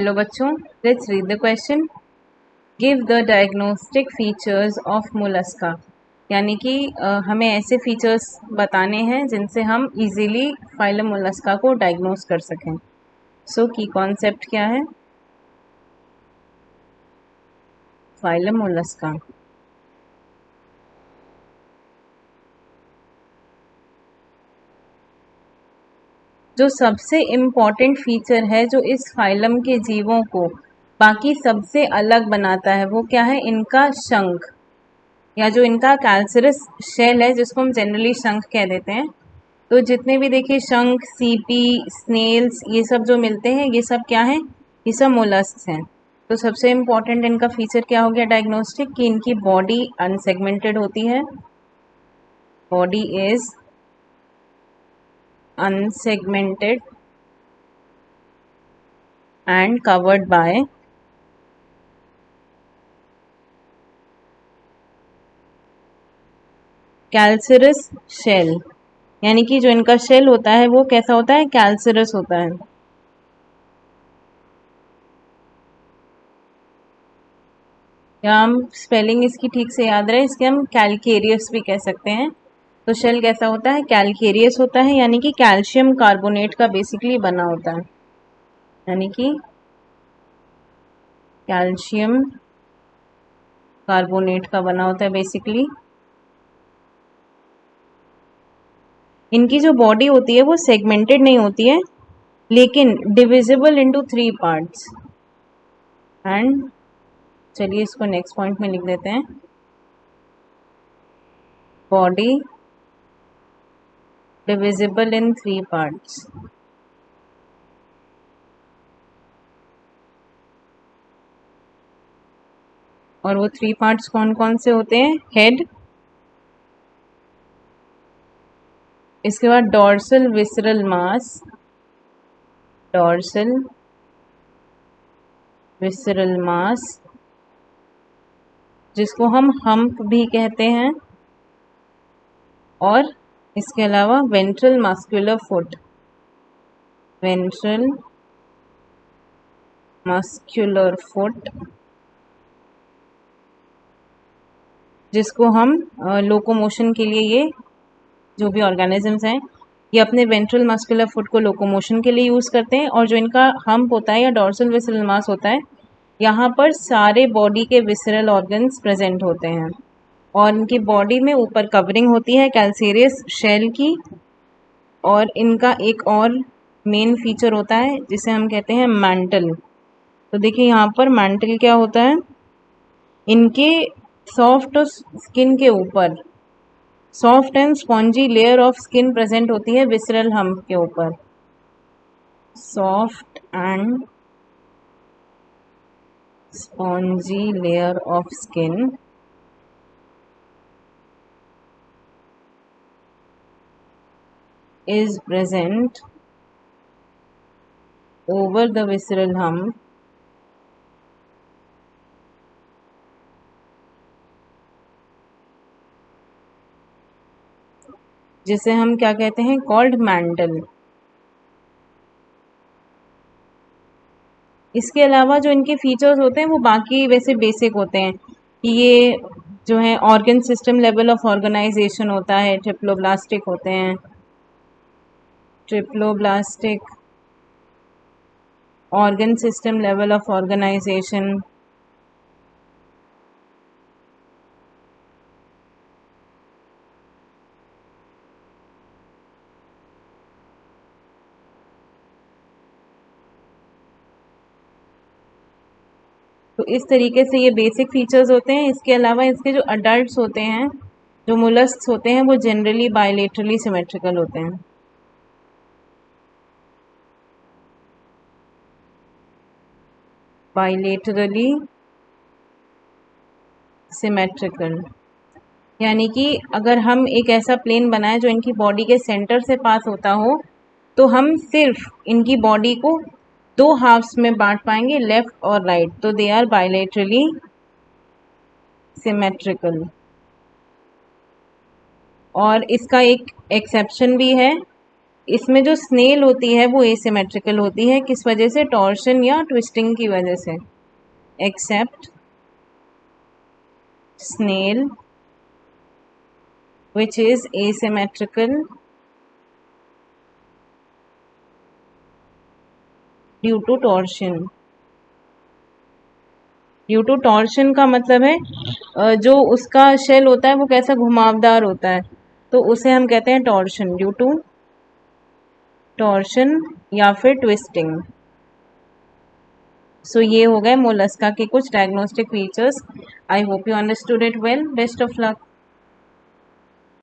Hello बच्चों, let's read the question. Give the diagnostic features of Mollusca. यानी कि हमें ऐसे फीचर्स बताने हैं जिनसे हम इजीली फाइलम मोलस्का को डायग्नोस कर सकें। सो की कॉन्सेप्ट क्या है? फाइलम मोलस्का जो सबसे इम्पॉर्टेंट फीचर है जो इस फाइलम के जीवों को बाकी सबसे अलग बनाता है वो क्या है? इनका शंख, या जो इनका कैल्सरस शेल है जिसको हम जनरली शंख कह देते हैं। तो जितने भी देखिए शंख, सीपी, स्नेल्स, ये सब जो मिलते हैं ये सब क्या है? ये सब मोलस्क्स हैं। तो सबसे इम्पॉर्टेंट इनका फीचर क्या हो गया डायग्नोस्टिक, कि इनकी बॉडी अनसेगमेंटेड होती है। Body is unsegmented and covered by calcareous shell. यानी कि जो इनका शेल होता है वो कैसा होता है? कैल्सरस होता है। या हम स्पेलिंग इसकी ठीक से याद रहे, इसके हम कैलकेरियस भी कह सकते हैं। तो शेल कैसा होता है? कैलकेरियस होता है, यानी कि कैल्शियम कार्बोनेट का बेसिकली बना होता है। यानी कि कैल्शियम कार्बोनेट का बना होता है बेसिकली। इनकी जो बॉडी होती है वो सेगमेंटेड नहीं होती है, लेकिन डिविजिबल इनटू 3 पार्ट्स। एंड चलिए इसको नेक्स्ट पॉइंट में लिख देते हैं। बॉडी डिविजिबल इन 3 पार्ट्स। और वो 3 पार्ट्स कौन कौन से होते हैं? हेड, इसके बाद डॉर्सल विसरल मास, डॉर्सल विसरल मास जिसको हम हम्प भी कहते हैं, और इसके अलावा ventral muscular foot, ventral muscular foot जिसको हम लोकोमोशन के लिए, ये जो भी ऑर्गेनिजम्स हैं ये अपने वेंट्रल मस्कुलर फुट को लोकोमोशन के लिए यूज़ करते हैं। और जो इनका हम्प होता है या डॉर्सल विसरल मास होता है, यहाँ पर सारे बॉडी के विसरल ऑर्गन्स प्रेजेंट होते हैं। और इनकी बॉडी में ऊपर कवरिंग होती है कैल्सेरियस शेल की। और इनका एक और मेन फीचर होता है जिसे हम कहते हैं मैंटल। तो देखिए यहाँ पर मैंटल क्या होता है? इनके सॉफ्ट स्किन के ऊपर soft and spongy layer of skin present होती है विसरल हम्प के ऊपर। Soft and spongy layer of skin is present over the visceral hump जिसे हम क्या कहते हैं? Called mantle. इसके अलावा जो इनके फीचर्स होते हैं वो बाकी वैसे बेसिक होते हैं कि ये जो है organ system level of organisation होता है, ट्रिप्लोब्लास्टिक होते हैं, triploblastic organ system level of organisation. तो इस तरीके से ये बेसिक फीचर्स होते हैं। इसके अलावा इसके जो अडल्ट्स होते हैं, जो मोलस्क्स होते हैं, वो जनरली बायलेटरली सिमेट्रिकल होते हैं। बायलेटरली सिमेट्रिकल यानी कि अगर हम एक ऐसा प्लेन बनाए जो इनकी बॉडी के सेंटर से पास होता हो, तो हम सिर्फ इनकी बॉडी को 2 हाफ्स में बांट पाएंगे, लेफ्ट और राइट। तो दे आर बायलेटरली सिमेट्रिकल। और इसका एक एक्सेप्शन भी है। इसमें जो स्नेल होती है वो एसिमेट्रिकल होती है, किस वजह से? टॉर्शन या ट्विस्टिंग की वजह से। Except snail which is asymmetrical due to torsion। Due to torsion का मतलब है जो उसका शेल होता है वो कैसा घुमावदार होता है, तो उसे हम कहते हैं टॉर्शन, ड्यू टू टॉर्शन या फिर ट्विस्टिंग। सो ये हो गए मोलस्का के कुछ diagnostic features. I hope you understood it well. Best of luck.